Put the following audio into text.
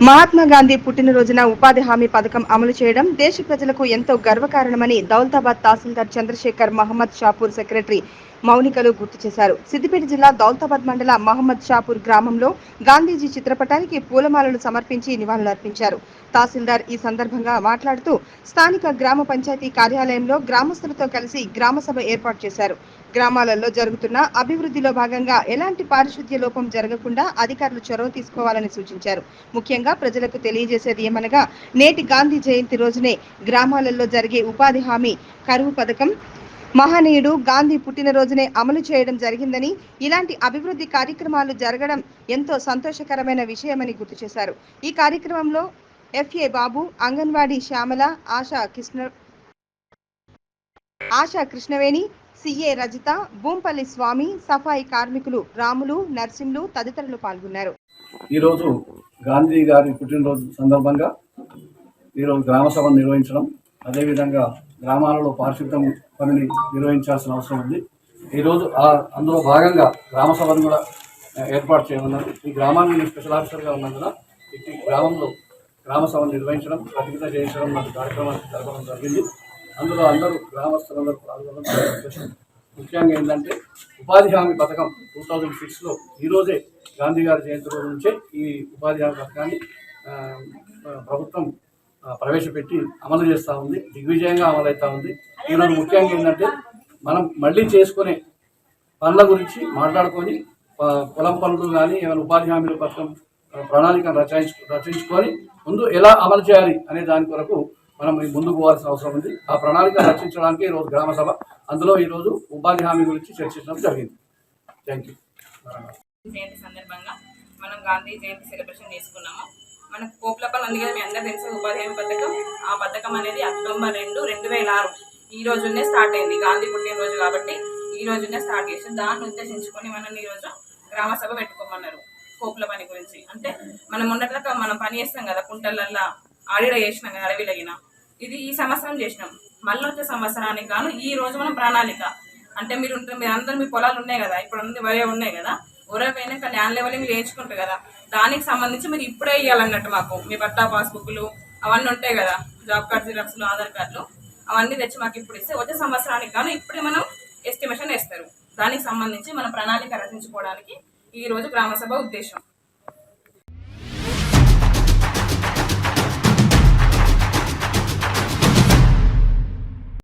మహాత్మా గాంధీ పుట్టినరోజున ఉపాధి హామీ పథకం అమలు చేయడం దేశ ప్రజలకు ఎంతో గర్వకారణమని దౌలతాబాద్ తహసీల్దార్ చంద్రశేఖర్ మహమ్మద్ షాపూర్ సెక్రటరీ మౌనికలు గుర్తు చేశారు. సిద్దిపేట జిల్లా దౌలతాబాద్ మండల మహమ్మద్ షాపూర్ గ్రామంలో గాంధీజీ చిత్రపటానికి పూలమాలలు సమర్పించి నివాళులర్పించారు. తహసీల్దార్ ఈ సందర్భంగా మాట్లాడుతూ స్థానిక గ్రామ పంచాయతీ కార్యాలయంలో గ్రామస్తులతో కలిసి గ్రామసభ ఏర్పాటు చేశారు. గ్రామాలలో జరుగుతున్న అభివృద్ధిలో భాగంగా ఎలాంటి పారిశుద్ధ్య లోపం జరగకుండా అధికారులు చొరవ తీసుకోవాలని సూచించారు. ముఖ్యంగా ప్రజలకు తెలియజేసేది ఏమనగా నేటి గాంధీ జయంతి రోజునే గ్రామాలలో జరిగే ఉపాధి హామీ కరువు పథకం మహనీయుడు గాంధీ పుట్టినరోజునే అమలు చేయడం జరిగిందని, ఇలాంటి అభివృద్ధి కార్యక్రమాలు జరగడం ఎంతో సంతోషకరమైన విషయమని గుర్తు చేశారు. ఈ కార్యక్రమంలో ఎఫ్ఏ బాబు, అంగన్వాడీ శ్యామల, ఆశా కృష్ణవేణి, సిఏ రజిత, భూంపల్లి స్వామి, సఫాయి కార్మికులు రాములు, నర్సింలు తదితరులు పాల్గొన్నారు. ఈరోజు గాంధీ గారి పుట్టినరోజు సందర్భంగా ఈరోజు గ్రామ సభను నిర్వహించడం, అదేవిధంగా గ్రామాలలో పారిశుద్ధ్యం పనిని నిర్వహించాల్సిన అవసరం ఉంది. ఈరోజు అందులో భాగంగా గ్రామ సభను కూడా ఏర్పాటు చేయమన్నారు. ఈ గ్రామాన్ని స్పెషల్ ఆఫీసర్గా ఉన్నందున ఈ గ్రామంలో గ్రామ సభను నిర్వహించడం, ప్రతిజ్ఞ చేయించడం లాంటి కార్యక్రమాలు జరగడం జరిగింది. అందులో అందరూ గ్రామస్తులందరూ పాల్గొనడం. ముఖ్యంగా ఏంటంటే ఉపాధి హామీ పథకం 2006లో ఈరోజే గాంధీ గారి జయంతి రోజు నుంచే ఈ ఉపాధి హామీ పథకాన్ని ప్రభుత్వం ప్రవేశపెట్టి అమలు చేస్తూ ఉంది. దిగ్విజయంగా అమలవుతూ ఉంది. ఈరోజు ముఖ్యంగా ఏంటంటే మనం మళ్ళీ చేసుకునే పనుల గురించి మాట్లాడుకొని పొలం పనులు కానీ ఏమైనా ఉపాధి హామీల పథకం ప్రణాళికను రచించుకొని ముందు ఎలా అమలు చేయాలి అనే దాని కొరకు మనం ముందుకు పోవాల్సిన అవసరం ఉంది. ఆ ప్రణాళిక రచించడానికి ఈరోజు గ్రామ సభ, అందులో ఈరోజు ఉపాధి హామీ గురించి చర్చించడం జరిగింది. Thank you. జయంతి సందర్భంగా మనం గాంధీ జయంతి సెలబ్రేషన్ చేసుకున్నాము. మనకు కోప్లపల్ ఉంది కదా, మీ అందరూ తెలిసిన ఉపాధి హామీ పథకం. ఆ పథకం అనేది అక్టోబర్ 2, 2006 ఈ రోజునే స్టార్ట్ అయింది. గాంధీ పుట్టినరోజు కాబట్టి ఈ రోజునే స్టార్ట్ చేసి దాన్ని ఉద్దేశించుకొని మనం ఈరోజు గ్రామ సభ పెట్టుకోమన్నారు. కోపుల పని గురించి అంటే మనం మొన్నట్లక మనం పని చేస్తాం కదా, కుంటలల్లా ఆడిడ చేసినాం కదా, అడవిలగిన ఇది ఈ సంవత్సరం చేసినాం. మళ్ళీ వచ్చే సంవత్సరానికి గాను ఈ రోజు మనం ప్రణాళిక అంటే మీరు అందరూ మీ పొలాలు ఉన్నాయి కదా, ఇప్పుడు వరే ఉన్నాయి కదా, ఒరే పోయినాక ల్యాండ్ లెవెలింగ్ నేర్చుకుంటారు కదా, దానికి సంబంధించి మీరు ఇప్పుడే ఇవ్వాలన్నట్టు మాకు మీ పట్టా పాస్బుక్లు అవన్నీ ఉంటాయి కదా, జాబ్ కార్డు జిరాక్స్లు, ఆధార్ కార్డులు అవన్నీ తెచ్చి మాకు ఇప్పుడు ఇస్తే వచ్చే సంవత్సరానికి గాను ఇప్పుడే మనం ఎస్టిమేషన్ వేస్తారు. దానికి సంబంధించి మనం ప్రణాళిక రచించుకోవడానికి ఈ రోజు గ్రామ సభ ఉద్దేశం.